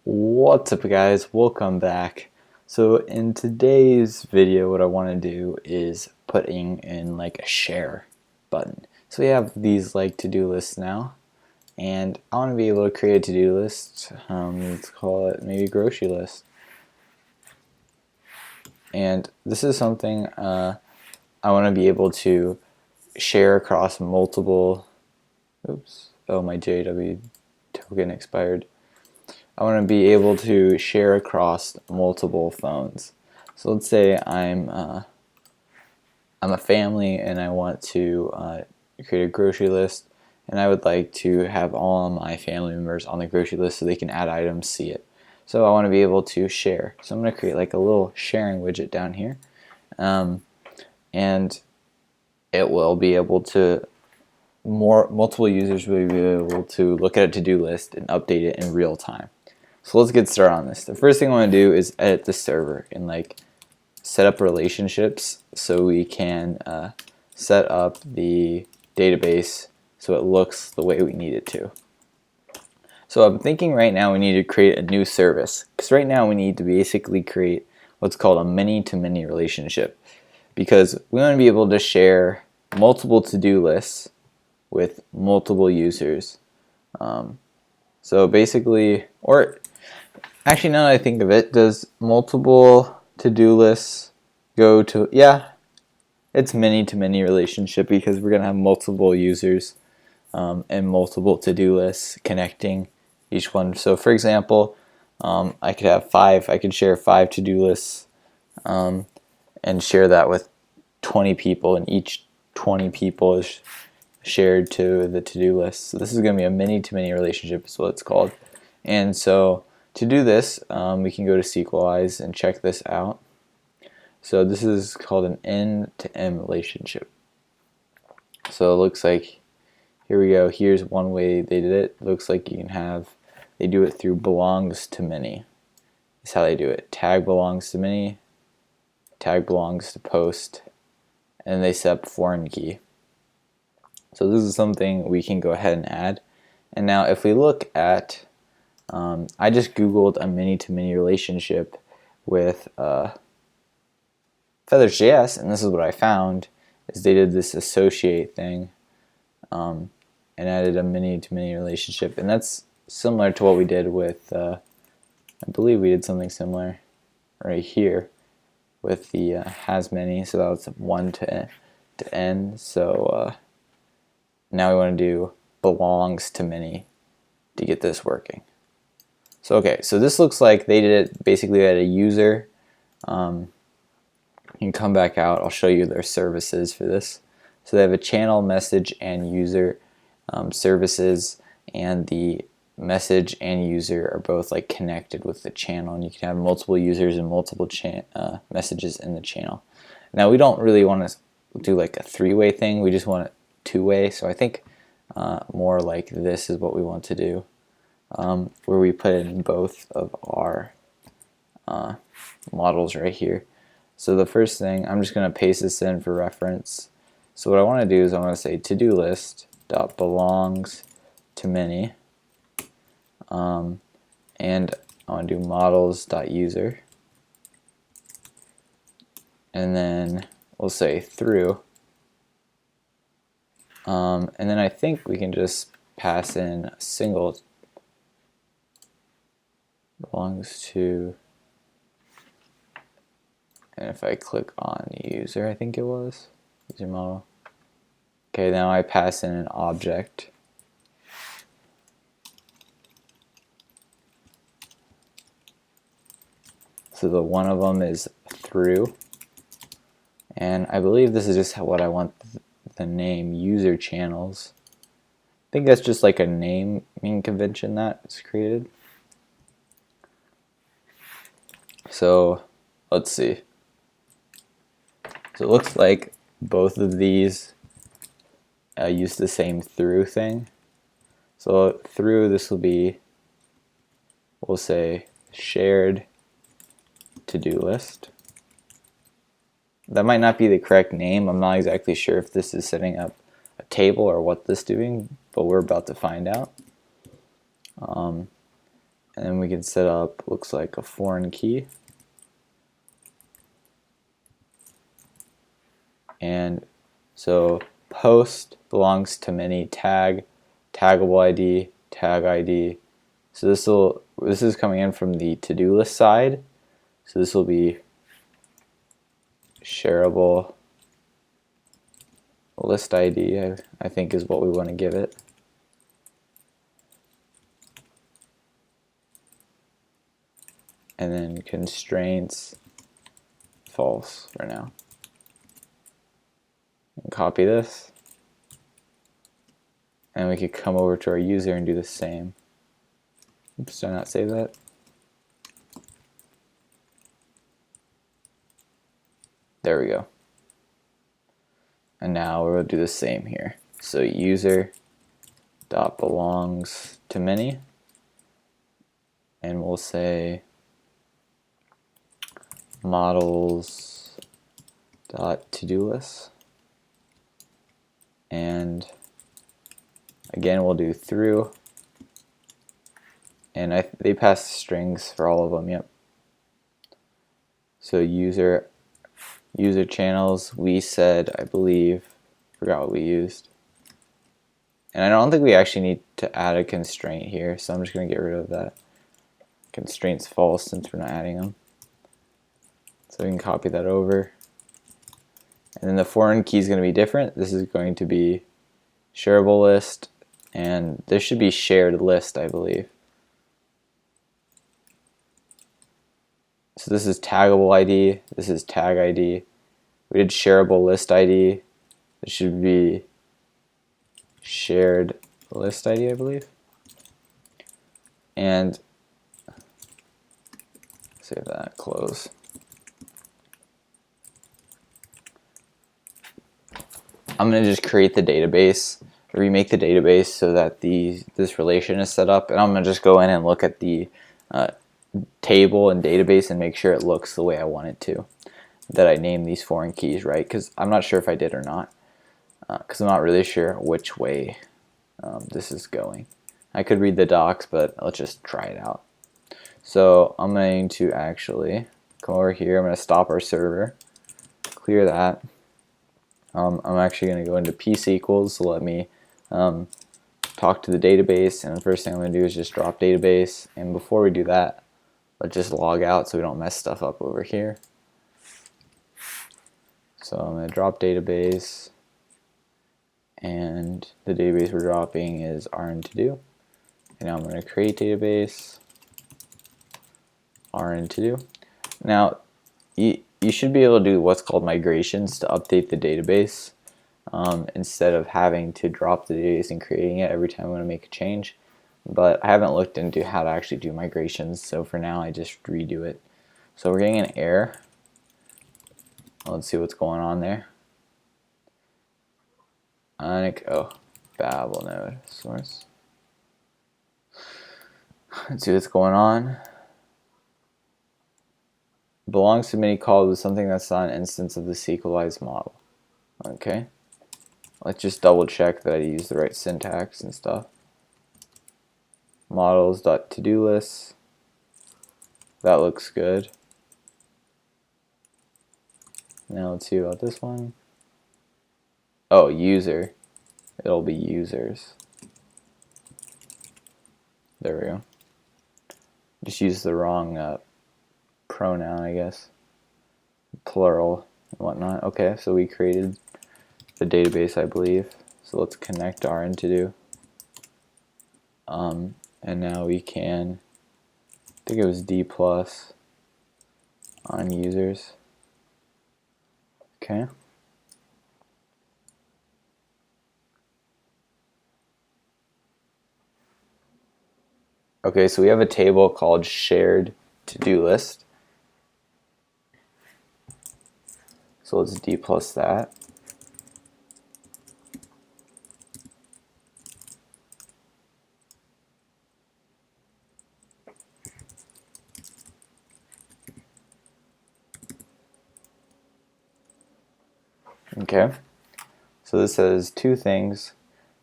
What's up guys, welcome back. So in today's video what I want to do is putting in like a share button. So we have these like to-do lists now, and I want to be able to create a to-do list. Let's call it maybe grocery list. And this is something I want to be able to share across multiple, my JW token expired. I want to be able to share across multiple phones. So let's say I'm a family and I want to create a grocery list, and I would like to have all of my family members on the grocery list so they can add items, see it. So I want to be able to share. So I'm going to create like a little sharing widget down here, and it will be able to multiple users will be able to look at a to-do list and update it in real time. So let's get started on this. The first thing I want to do is edit the server and like set up relationships so we can set up the database so it looks the way we need it to. So I'm thinking right now we need to create a new service, because right now we need to basically create what's called a many-to-many relationship, because we want to be able to share multiple to-do lists with multiple users. So basically, or actually now that I think of it, does multiple to-do lists go to, yeah, it's many-to-many relationship, because we're going to have multiple users and multiple to-do lists connecting each one. So for example, I could share 5 to-do lists and share that with 20 people, and each 20 people is shared to the to-do list. So this is going to be a many-to-many relationship is what it's called. And so to do this, we can go to SQLize and check this out. So this is called an end-to-end relationship. So it looks like, here we go, here's one way they did it. It looks like you can have, they do it through belongs to many. That's how they do it. Tag belongs to many, tag belongs to post, and they set up foreign key. So this is something we can go ahead and add. And now if we look at, I just googled a many-to-many relationship with Feathersjs, and this is what I found, is they did this associate thing and added a many-to-many relationship, and that's similar to what we did with, I believe we did something similar right here with the has many, so that was 1 to n. So now we want to do belongs to many to get this working. So okay, so this looks like they did it basically at a user. You can come back out, I'll show you their services for this. So they have a channel, message, and user services, and the message and user are both like connected with the channel, and you can have multiple users and multiple messages in the channel. Now we don't really want to do like a 3-way thing, we just want it 2-way, so I think more like this is what we want to do, where we put in both of our models right here. So the first thing, I'm just going to paste this in for reference. So what I want to do is I want to say to-do list dot belongs to many, and I want to do models dot user, and then we'll say through, and then I think we can just pass in a single belongs to, and if I click on user, I think it was user model. Okay, now I pass in an object. So the one of them is through, and I believe this is just what I want the name user channels. I think that's just like a naming convention that is created. So let's see. So it looks like both of these use the same through thing. So through, this will be, we'll say shared to-do list. That might not be the correct name. I'm not exactly sure if this is setting up a table or what this is doing, but we're about to find out. And then we can set up, looks like a foreign key. And so post belongs to many tag, taggable ID, tag ID. So this is coming in from the to-do list side. So this will be shareable list ID, I think is what we want to give it. And then constraints false for now. And copy this. And we could come over to our user and do the same. Oops, did I not save that? There we go. And now we'll do the same here. So user dot belongs to many, and we'll say models dot to do list, and again we'll do through, and they pass strings for all of them. Yep. So user channels, we said, I believe, forgot what we used. And I don't think we actually need to add a constraint here, so I'm just going to get rid of that. Constraints false since we're not adding them. So we can copy that over. And then the foreign key is going to be different. This is going to be shareable list, and this should be shared list, I believe. So this is taggable ID, this is tag ID. We did shareable list ID. This should be shared list ID, I believe. And save that, close. I'm going to just create the database, remake the database so that this relation is set up, and I'm going to just go in and look at the table and database and make sure it looks the way I want it to, that I name these foreign keys right, because I'm not sure if I did or not, because I'm not really sure which way this is going. I could read the docs, but let's just try it out. So I'm going to actually come over here, I'm going to stop our server, clear that. I'm actually going to go into piece equals to let me talk to the database, and the first thing I'm going to do is just drop database, and before we do that, let's just log out so we don't mess stuff up over here. So I'm going to drop database, and the database we're dropping is rn-to-do. And now I'm going to create database, rn-to-do. Now you should be able to do what's called migrations to update the database instead of having to drop the database and creating it every time I want to make a change. But I haven't looked into how to actually do migrations, so for now I just redo it. So we're getting an error. Let's see what's going on there. Oh, Babel node source. Let's see what's going on. Belongs to many called with something that's not an instance of the sequelized model. Okay. Let's just double check that I use the right syntax and stuff. Models.to-do list. That looks good. Now let's see about this one. Oh, user. It'll be users. There we go. Just use the wrong pronoun, I guess. Plural and whatnot. Okay, so we created the database, I believe. So let's connect rn-to-do. And now we can, I think it was D+ on users. Okay. Okay, so we have a table called shared to-do list. So let's D+ that. Okay, so this says two things: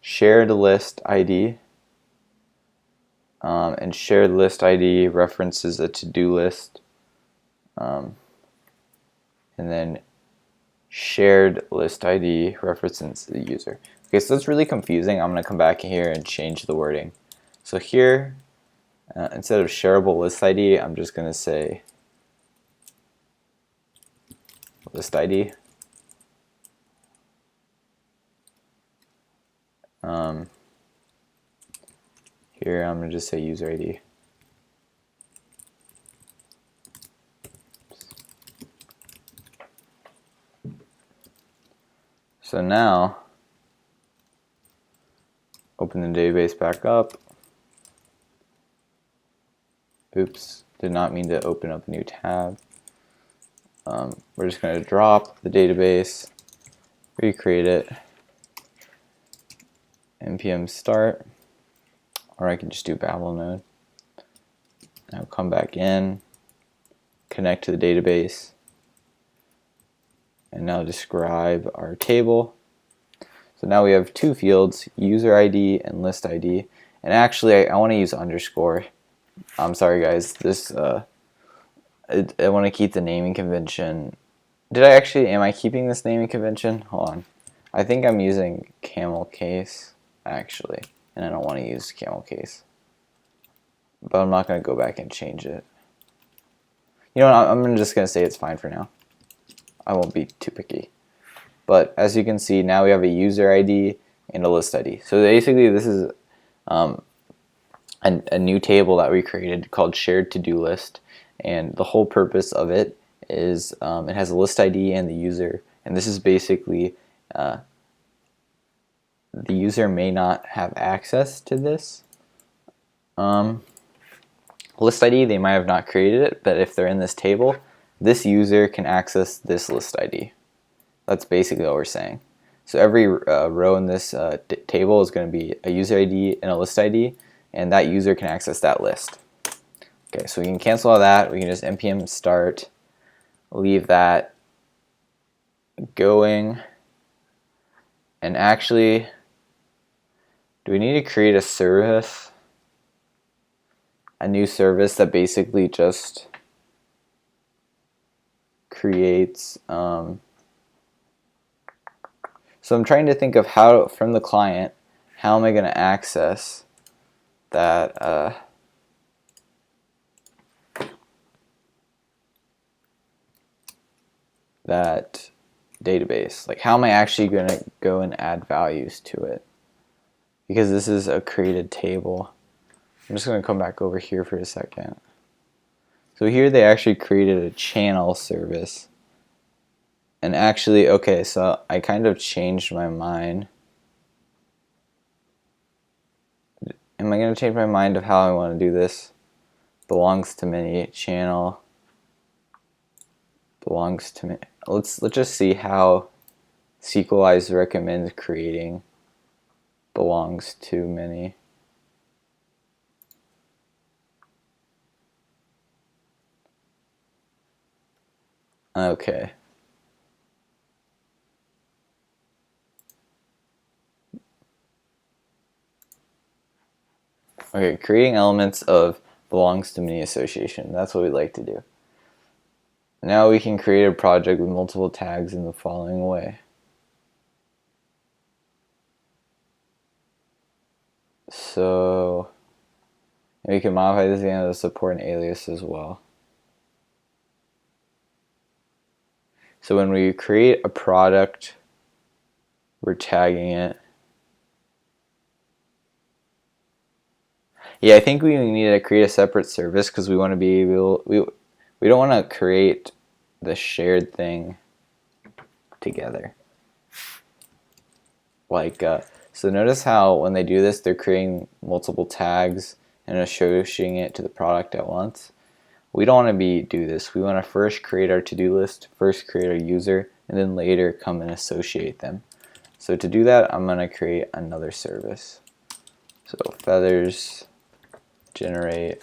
shared list ID and shared list ID references a to-do list, and then shared list ID represents the user. Okay, so that's really confusing. I'm going to come back here and change the wording. So here, instead of shareable list ID, I'm just going to say list ID. Here I'm going to just say user ID. So now, open the database back up. Oops, did not mean to open up a new tab. We're just going to drop the database, recreate it, npm start, or I can just do Babel node. Now come back in, connect to the database, and now describe our table. So now we have two fields, user ID and list ID. And actually, I want to use underscore. I'm sorry, guys. This I want to keep the naming convention. Am I keeping this naming convention? Hold on. I think I'm using camel case, actually. And I don't want to use camel case. But I'm not going to go back and change it. You know what, I'm just going to say it's fine for now. I won't be too picky. But as you can see, now we have a user ID and a list ID. So basically this is a new table that we created called shared to-do list. And the whole purpose of it is it has a list ID and the user. And this is basically the user may not have access to this. List ID, they might have not created it, but if they're in this table, this user can access this list ID. That's basically what we're saying. So every row in this table is going to be a user ID and a list ID, and that user can access that list. Okay, so we can cancel all that. We can just npm start, leave that going, and actually, do we need to create a service? A new service that basically just creates so I'm trying to think of how, from the client, how am I going to access that that database? Like, how am I actually going to go and add values to it? Because this is a created table. I'm just going to come back over here for a second. So here they actually created a channel service. And actually, okay, so I kind of changed my mind. Am I going to change my mind of how I want to do this? Belongs to many, channel belongs to me. Let's just see how SQLize recommends creating belongs to many. Okay. Okay, creating elements of belongs to many association. That's what we like to do. Now we can create a project with multiple tags in the following way. So we can modify this again to support an alias as well. So when we create a product, we're tagging it. Yeah, I think we need to create a separate service because we want to be able, we don't want to create the shared thing together. Like, so notice how when they do this, they're creating multiple tags and associating it to the product at once. We don't want to do this. We want to first create our to-do list, first create our user, and then later come and associate them. So to do that, I'm going to create another service. So feathers generate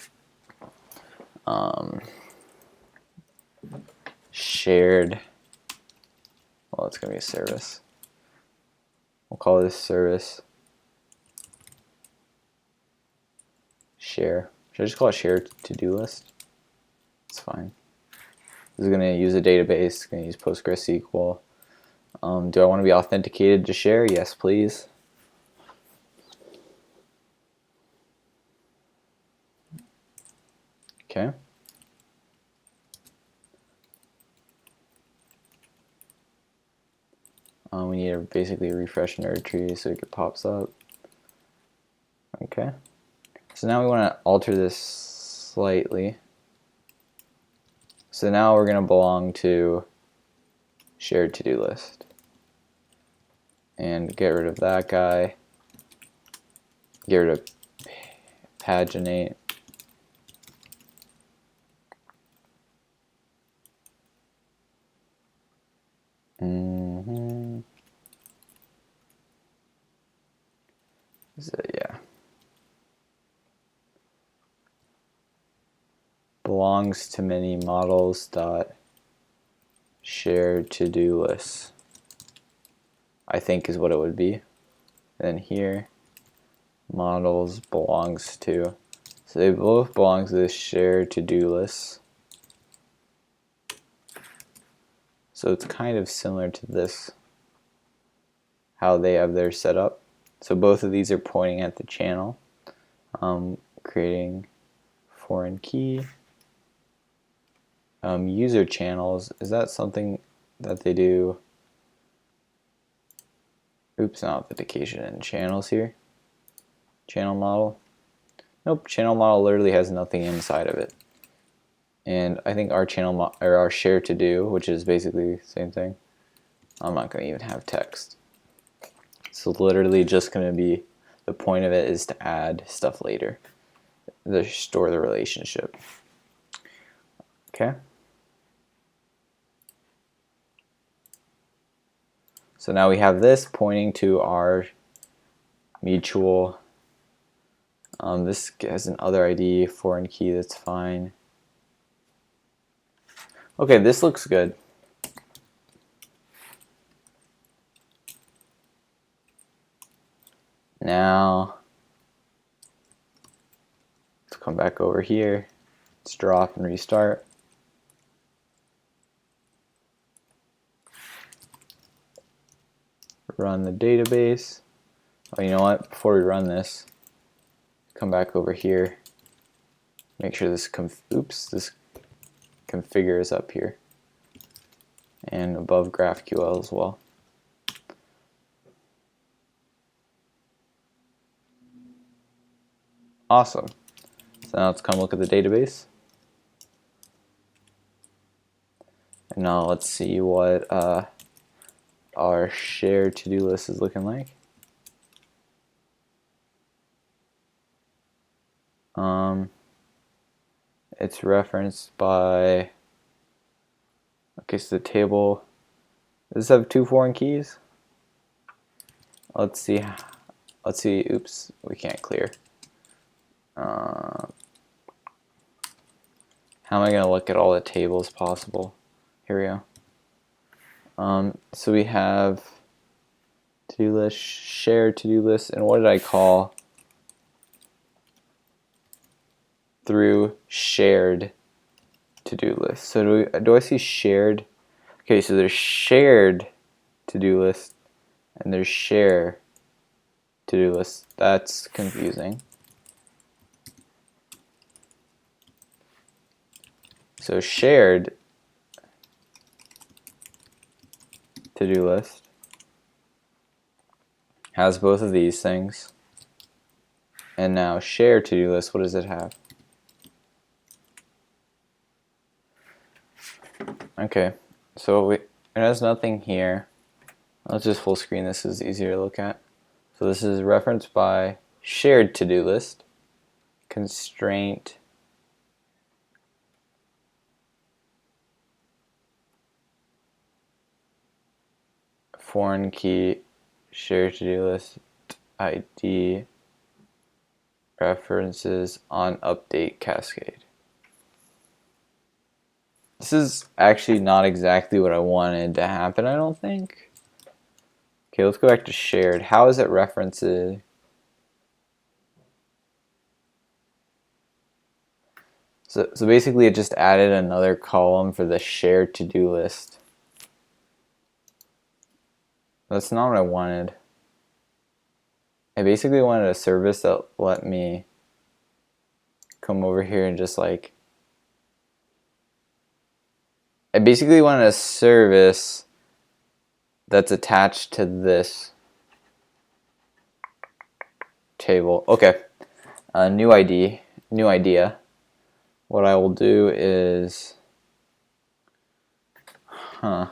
shared, well, it's going to be a service. We'll call this service share. Should I just call it share to-do list? It's fine. This is going to use a database, going to use PostgreSQL. Do I want to be authenticated to share? Yes, please. Okay. We need to basically refresh nerd tree so it pops up. Okay. So now we want to alter this slightly. So now we're going to belong to shared to-do list. And get rid of that guy. Get rid of paginate. So, yeah. Belongs to many models dot shared to-do lists, I think is what it would be. Then here, models belongs to. So they both belong to this shared to-do list. So it's kind of similar to this, how they have their setup. So both of these are pointing at the channel, creating foreign key. User channels, is that something that they do? Oops, not authentication and channels here. Channel model. Nope, channel model literally has nothing inside of it. And I think our channel or our share to do, which is basically the same thing. I'm not going to even have text. So literally just going to be, the point of it is to add stuff later. Store the relationship. Okay. So now we have this pointing to our mutual. This has an other ID, foreign key, that's fine. Okay, this looks good. Now, let's come back over here. Let's drop and restart. Run the database. Oh, you know what? Before we run this, come back over here. Make sure this this configure is up here and above GraphQL as well. Awesome. So now let's come look at the database. And now let's see what our shared to-do list is looking like. It's referenced by, okay, so the table, does this have 2 foreign keys? Let's see, oops, we can't clear. How am I going to look at all the tables possible? Here we go. So we have to-do list, shared to-do list, and what did I call through shared to-do list? So do I see shared? Okay, so there's shared to-do list and there's share to-do list. That's confusing. So shared to-do list has both of these things. And now share to-do list, what does it have? Okay, so it has nothing here. Let's just full screen this, is easier to look at. So this is referenced by shared to-do list, constraint foreign key shared to-do list ID references on update cascade. This is actually not exactly what I wanted to happen, I don't think. Okay, let's go back to shared. How is it referenced? So basically it just added another column for the shared to-do list. That's not what I wanted. I basically wanted a service that let me come over here and just like, I basically wanted a service that's attached to this table. Okay, new idea. What I will do is, so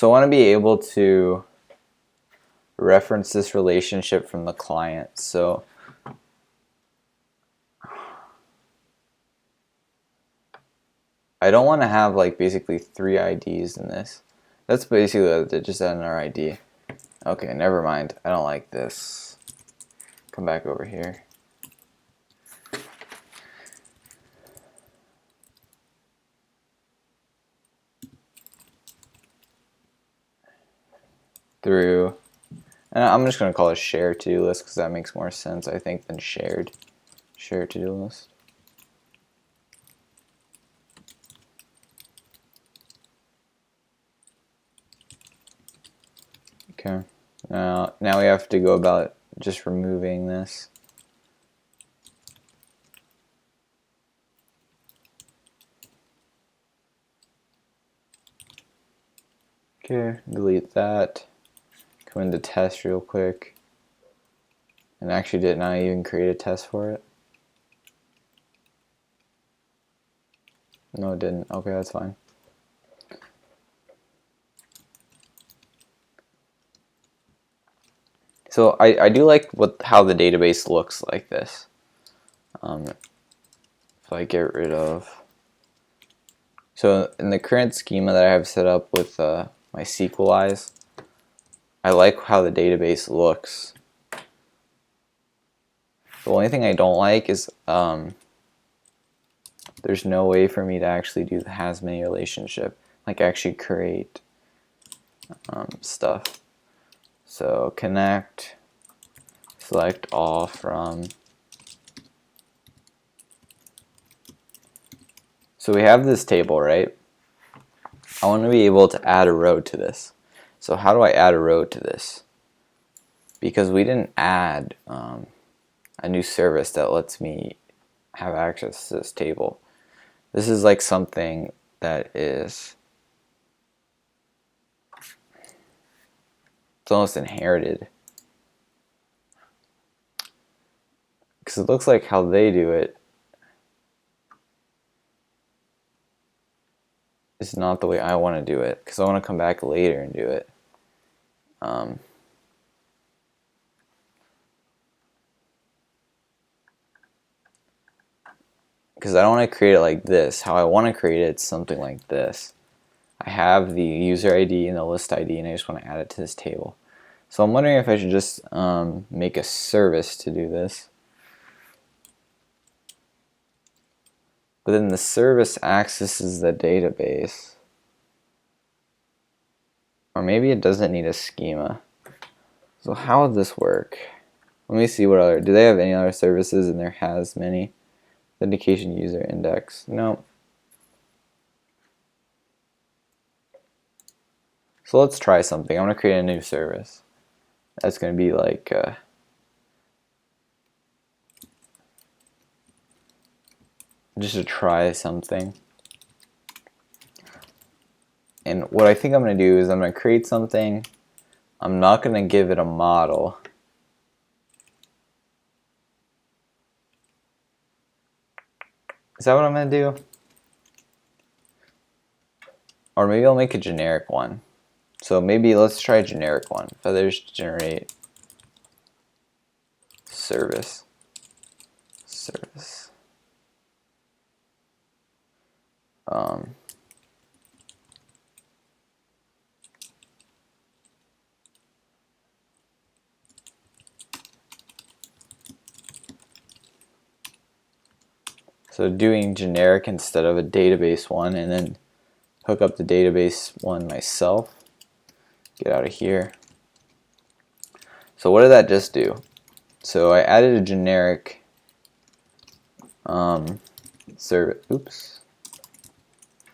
I want to be able to reference this relationship from the client. So I don't want to have like basically 3 IDs in this. That's basically what it just add another ID. Okay, never mind. I don't like this. Come back over here. Through, and I'm just going to call it share to-do list because that makes more sense, I think, than shared to-do list. Okay, now we have to go about just removing this. Okay, delete that. Come into test real quick. And actually, did not even create a test for it? No, it didn't. Okay, that's fine. So I do like how the database looks like this. If I get rid of, so in the current schema that I have set up with my SQLize, I like how the database looks. The only thing I don't like is there's no way for me to actually do the has many relationship, like actually create stuff. So connect, select all from. So we have this table, right? I want to be able to add a row to this. So how do I add a row to this? Because we didn't add a new service that lets me have access to this table. This is like something that is, it's almost inherited. Because it looks like how they do it is not the way I want to do it. Because I want to come back later and do it. Because I don't want to create it like this. How I want to create it is something like this. I have the user ID and the list ID, and I just want to add it to this table. So I'm wondering if I should just make a service to do this. But then the service accesses the database. Or maybe it doesn't need a schema. So how would this work? Let me see what other, do they have any other services and there has many? Authentication user index, no. So let's try something. I'm going to create a new service. That's going to be like just to try something. And what I think I'm going to do is I'm going to create something. I'm not going to give it a model. Is that what I'm going to do? Or maybe I'll make a generic one. So maybe let's try a generic one. Feathers generate service. So doing generic instead of a database one, and then hook up the database one myself. Get out of here. So what did that just do? So I added a generic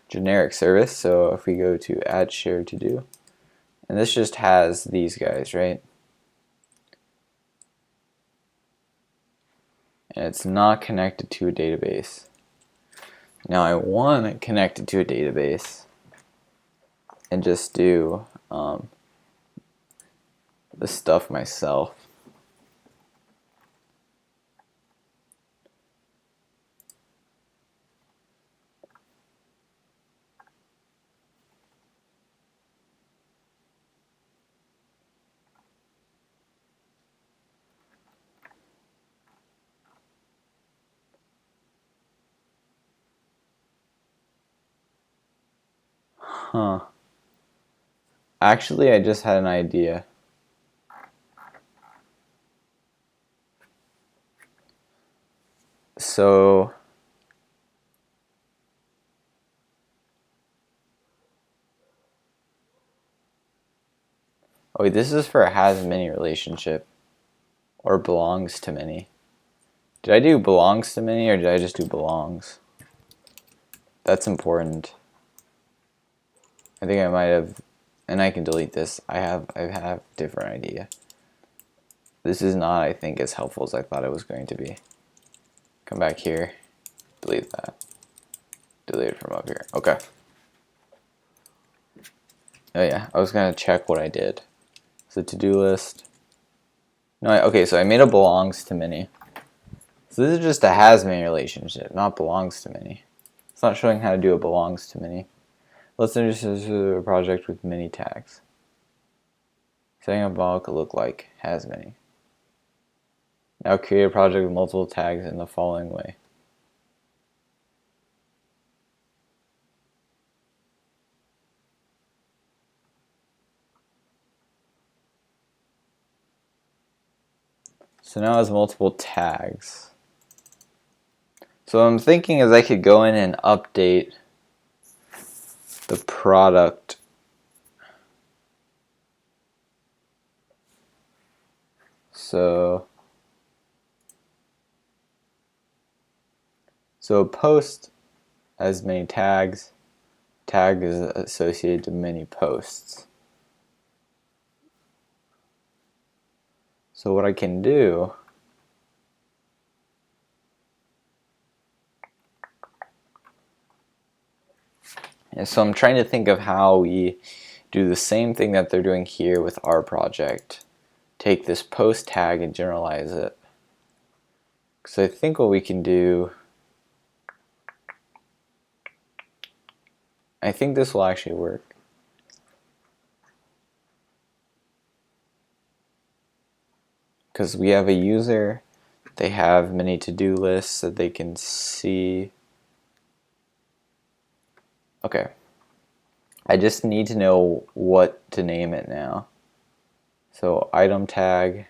generic service. So if we go to add shared to do, and this just has these guys, right? And it's not connected to a database. Now I want to connect it to a database and just do the stuff myself. Huh. Actually, I just had an idea. So oh wait, this is for a has many relationship or belongs to many. Did I do belongs to many or did I just do belongs? That's important. I think I might have, and I can delete this. I have a different idea. This is not, I think, as helpful as I thought it was going to be. Come back here, delete that. Delete it from up here. Okay. Oh yeah, I was gonna check what I did. So to-do list. No, okay, so I made a belongs to many. So this is just a has many relationship, not belongs to many. It's not showing how to do a belongs to many. Let's introduce a project with many tags. Setting up model could look like has many. Now create a project with multiple tags in the following way. So now it has multiple tags. So what I'm thinking is I could go in and update the product. So post has many tags. Tag is associated to many posts. So what I can do is, so I'm trying to think of how we do the same thing that they're doing here with our project. Take this post tag and generalize it. So I think what we can do, I think this will actually work. Because we have a user, they have many to-do lists that they can see. Okay. I just need to know what to name it now. So item tag.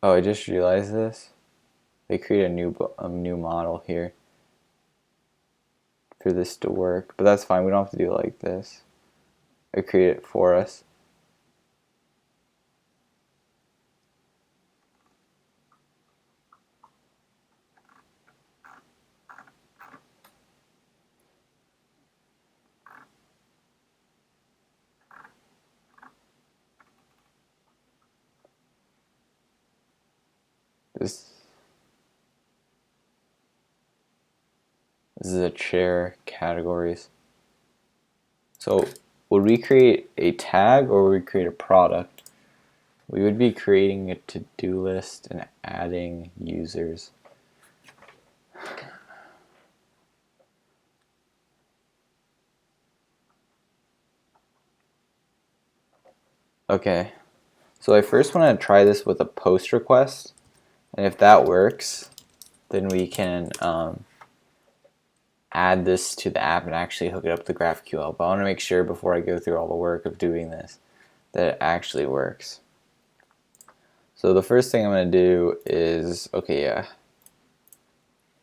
Oh, I just realized this. They create a new model here for this to work, but that's fine. We don't have to do it like this. I create it for us. This is a chair categories. So would we create a tag or would we create a product? We would be creating a to-do list and adding users. Okay, so I first want to try this with a post request, and if that works, then we can add this to the app and actually hook it up to GraphQL. But I want to make sure before I go through all the work of doing this that it actually works. So the first thing I'm going to do is, okay, yeah,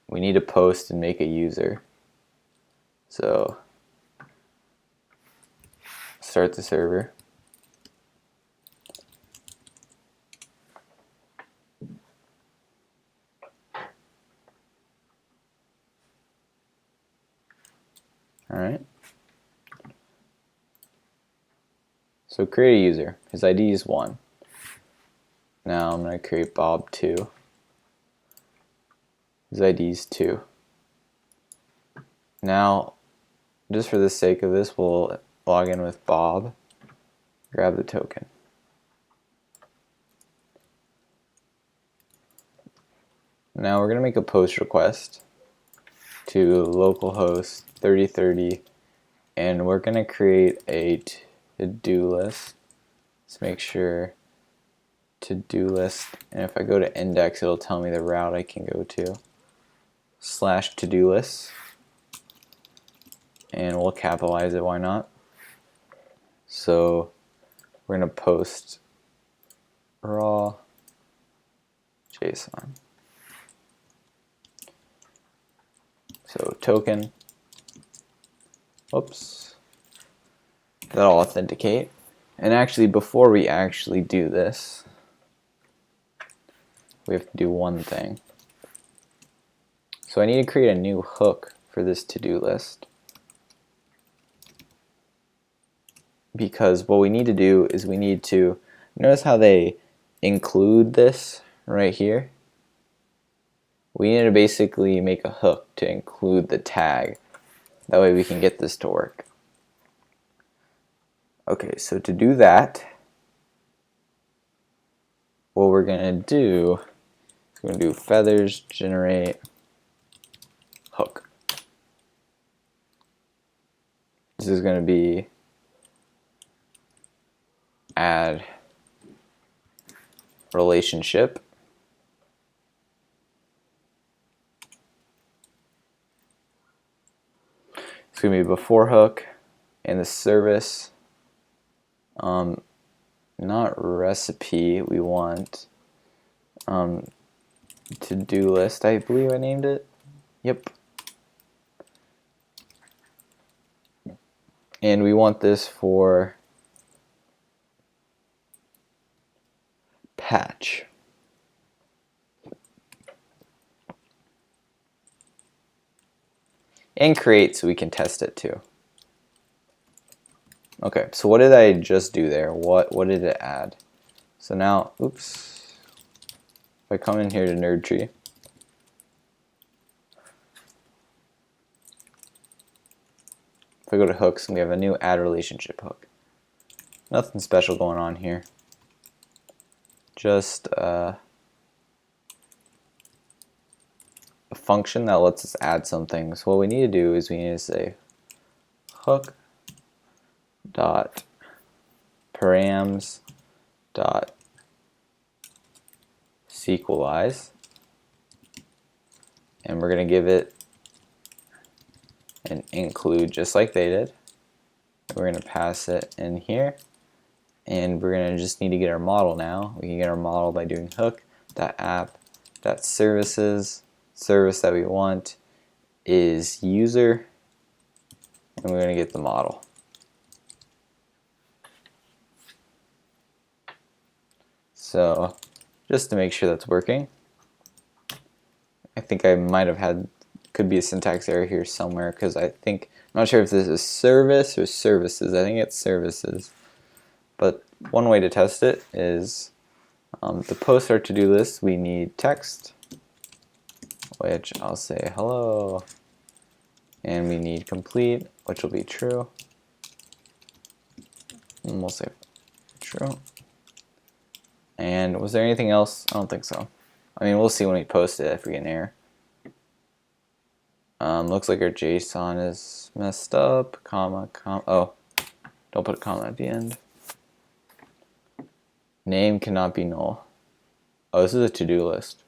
we need to post and make a user. So start the server. Alright. So create a user. His ID is 1. Now I'm going to create Bob 2. His ID is 2. Now, just for the sake of this, we'll log in with Bob, grab the token. Now we're going to make a post request to localhost 3030, and we're going to create a to-do list. Let's make sure to-do list, and if I go to index, it'll tell me the route I can go to, / to-do list, and we'll capitalize it, why not? So we're going to post raw JSON. So token, oops, that'll authenticate. And actually, before we actually do this, we have to do one thing. So I need to create a new hook for this to-do list, because what we need to do is we need to, notice how they include this right here? We need to basically make a hook to include the tag. That way we can get this to work. Okay, so to do that, what we're going to do is we're going to do feathers generate hook. This is going to be add relationship. It's going to be before hook and the service. Not recipe, we want to-do list, I believe I named it. Yep. And we want this for patch. And create so we can test it too. Okay, so what did I just do there? What did it add? So now, oops, if I come in here to nerd tree, if I go to hooks, we have a new add relationship hook. Nothing special going on here. Just a function that lets us add something. So what we need to do is we need to say hook dot params dot sequelize, and we're going to give it an include just like they did. We're going to pass it in here, and we're going to just need to get our model now. We can get our model by doing hook dot app dot services. Service that we want is user, and we're going to get the model. So just to make sure that's working, I think I might have had, could be a syntax error here somewhere, because I think, I'm not sure if this is service or services. I think it's services. But one way to test it is to post our to-do list, we need text, which I'll say hello, and we need complete, which will be true, and we'll say true. And was there anything else? I don't think so. I mean, we'll see when we post it if we get an error. Looks like our JSON is messed up, comma, oh, don't put a comma at the end. Name cannot be null. Oh, this is a to-do list.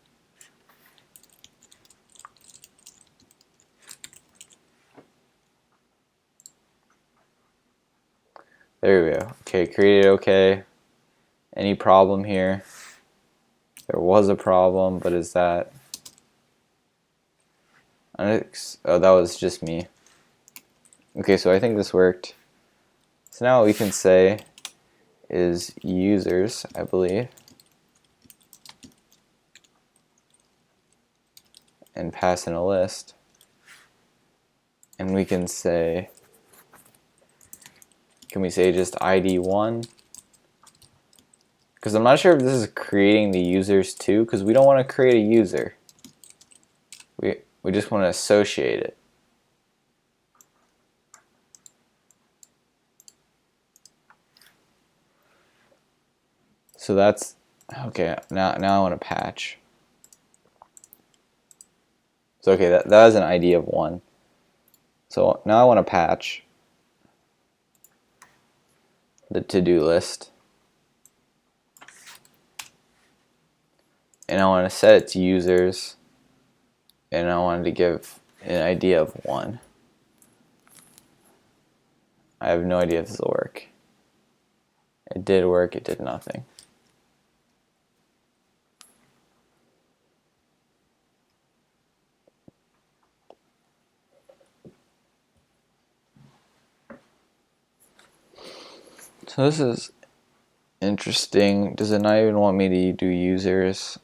There we go. Okay, created okay. Any problem here? There was a problem, but is that... Oh, that was just me. Okay, so I think this worked. So now what we can say is users, I believe, and pass in a list. and we can say, can we say just ID1? Because I'm not sure if this is creating the users too, because we don't want to create a user. We just want to associate it. So that's okay. Now I want to patch. So okay, that has an ID of 1. So now I want to patch the to-do list, and I want to set it to users, and I wanted to give an ID of 1. I have no idea if this will work. It did work, it did nothing. So this is interesting. Does it not even want me to do users?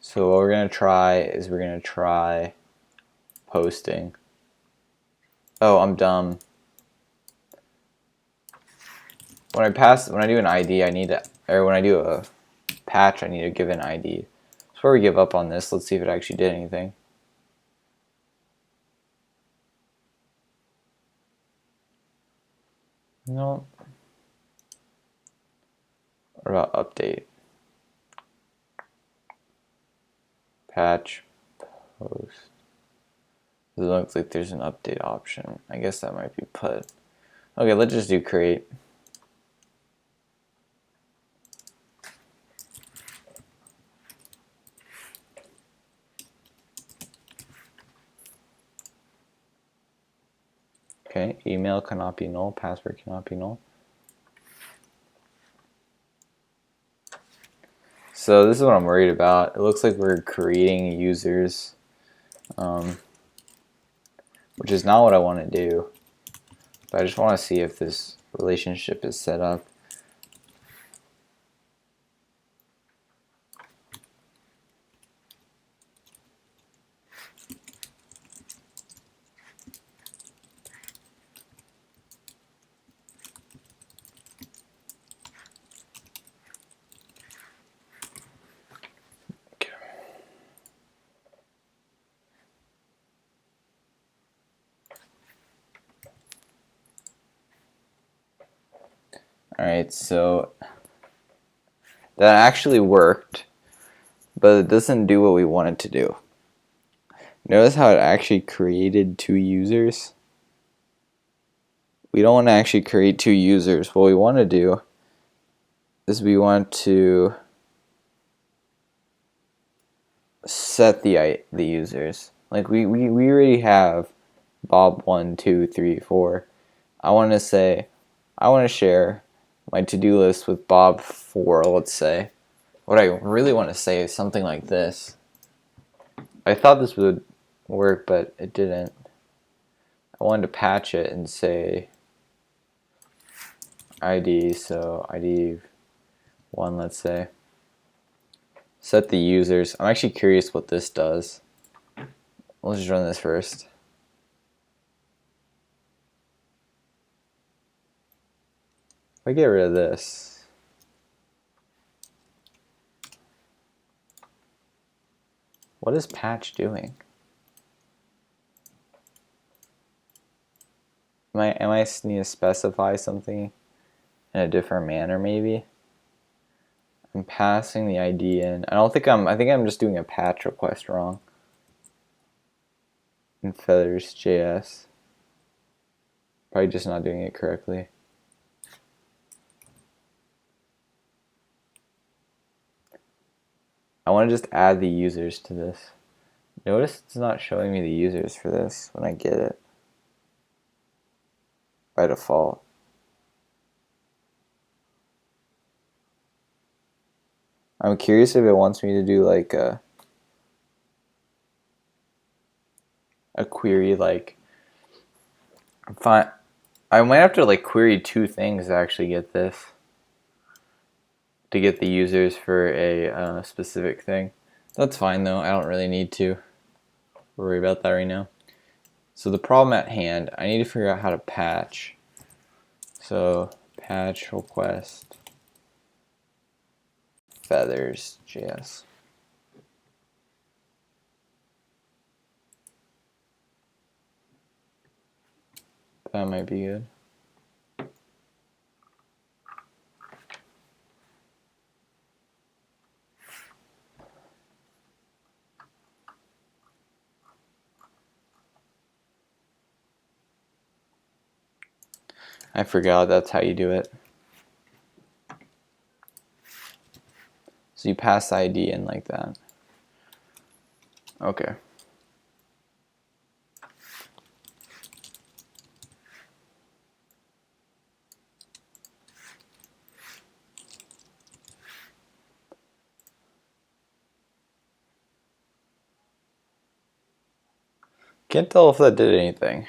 So what we're going to try is we're going to try posting. Oh, I'm dumb. When I do an ID, I need to, or when I do a patch, I need to give an ID. Before we give up on this, let's see if it actually did anything. No. What about update? Patch, post. It looks like there's an update option. I guess that might be put. Okay, let's just do create. Okay, email cannot be null, password cannot be null. So this is what I'm worried about. It looks like we're creating users, which is not what I want to do. But I just want to see if this relationship is set up. Alright, so that actually worked, but it doesn't do what we want it to do. Notice how it actually created 2 users? We don't want to actually create 2 users. What we want to do is we want to set the users. Like we already have Bob 1, 2, 3, 4. I want to say, I want to share my to-do list with Bob 4, let's say. What I really want to say is something like this. I thought this would work, but it didn't. I wanted to patch it and say ID, so ID 1, let's say. Set the users. I'm actually curious what this does. Let's just run this first. If I get rid of this, what is patch doing? Am I need to specify something in a different manner maybe? I'm passing the ID in. I think I'm just doing a patch request wrong. In Feathersjs. Probably just not doing it correctly. I want to just add the users to this. Notice it's not showing me the users for this when I get it by default. I'm curious if it wants me to do like a query, like I might have to like query 2 things to actually get this. to get the users for a specific thing. That's fine though, I don't really need to worry about that right now. So the problem at hand, I need to figure out how to patch. So patch request Feathersjs. That might be good. I forgot that's how you do it. So you pass the ID in like that. Okay. Can't tell if that did anything.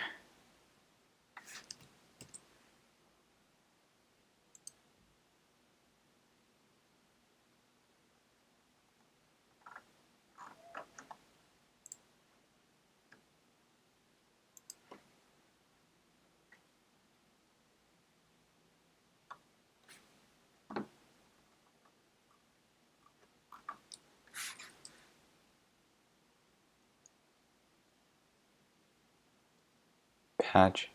Patch.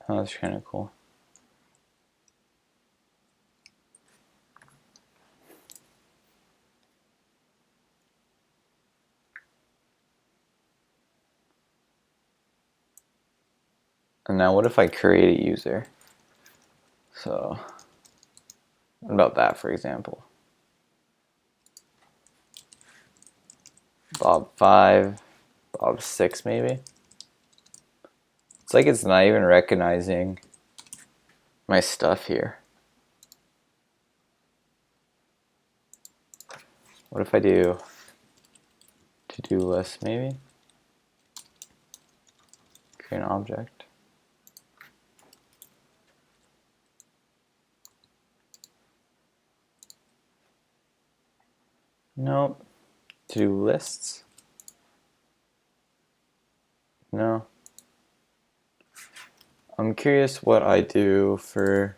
Oh, that's kind of cool. And now what if I create a user? So what about that, for example? Bob 5, Bob 6 maybe? It's like it's not even recognizing my stuff here. What if I do to-do list maybe? Create an object. Nope. To-do lists? No. I'm curious what I do for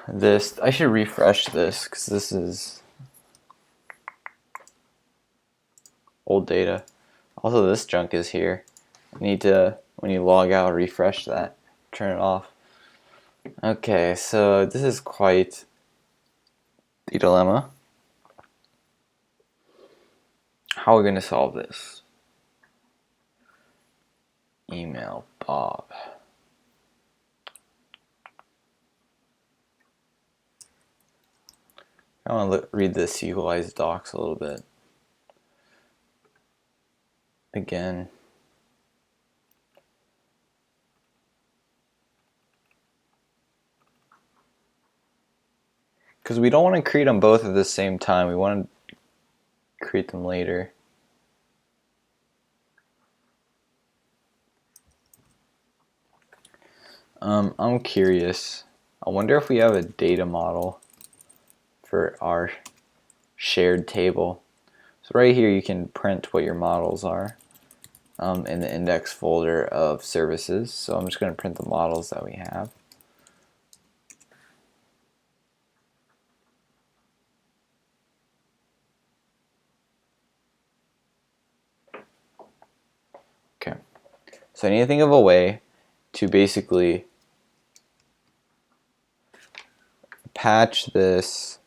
this. I should refresh this because this is old data. Also, this junk is here. I need to, when you log out, refresh that. Turn it off. Okay, so this is quite the dilemma. How are we going to solve this? Email Bob. I want to read this equalized docs a little bit. Again. Because we don't want to create them both at the same time. We want to create them later. I'm curious. I wonder if we have a data model for our shared table. So right here you can print what your models are in the index folder of services. So I'm just going to print the models that we have. Okay. So I need to think of a way to basically patch this,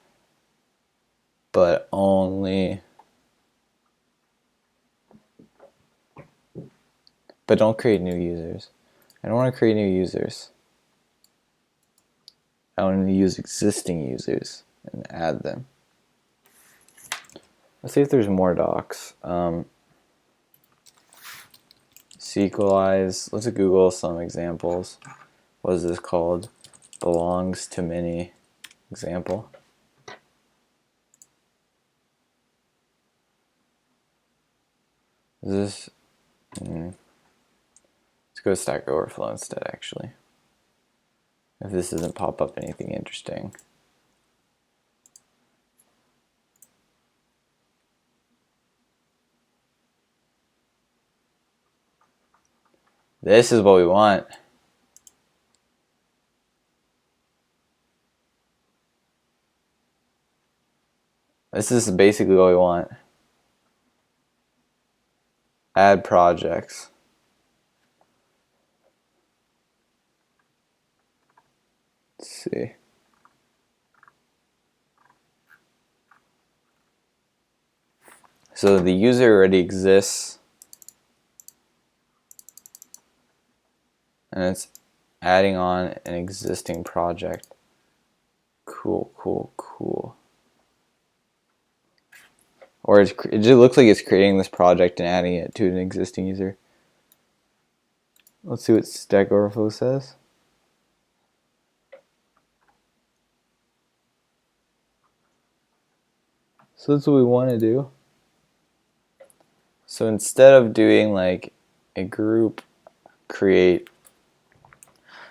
but don't create new users. I don't want to create new users. I want to use existing users and add them. Let's see if there's more docs. Sequelize. Let's Google some examples. What is this called? Belongs to many example. Is this? Let's go Stack Overflow instead, actually. if this doesn't pop up anything interesting. This is what we want. This is basically what we want. Add projects. Let's see. So the user already exists, and it's adding on an existing project. Cool, cool, cool. Or it just looks like it's creating this project and adding it to an existing user. Let's see what Stack Overflow says. So that's what we want to do. So instead of doing like a group create,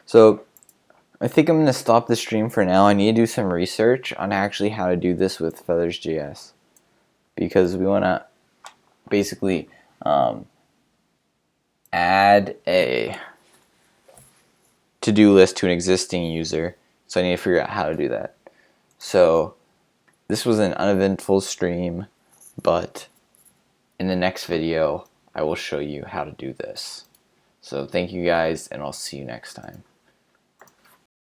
so I think I'm going to stop the stream for now. I need to do some research on actually how to do this with Feathersjs, because we want to basically add a to-do list to an existing user. So I need to figure out how to do that. So this was an uneventful stream, but in the next video I will show you how to do this. So thank you guys, and I'll see you next time.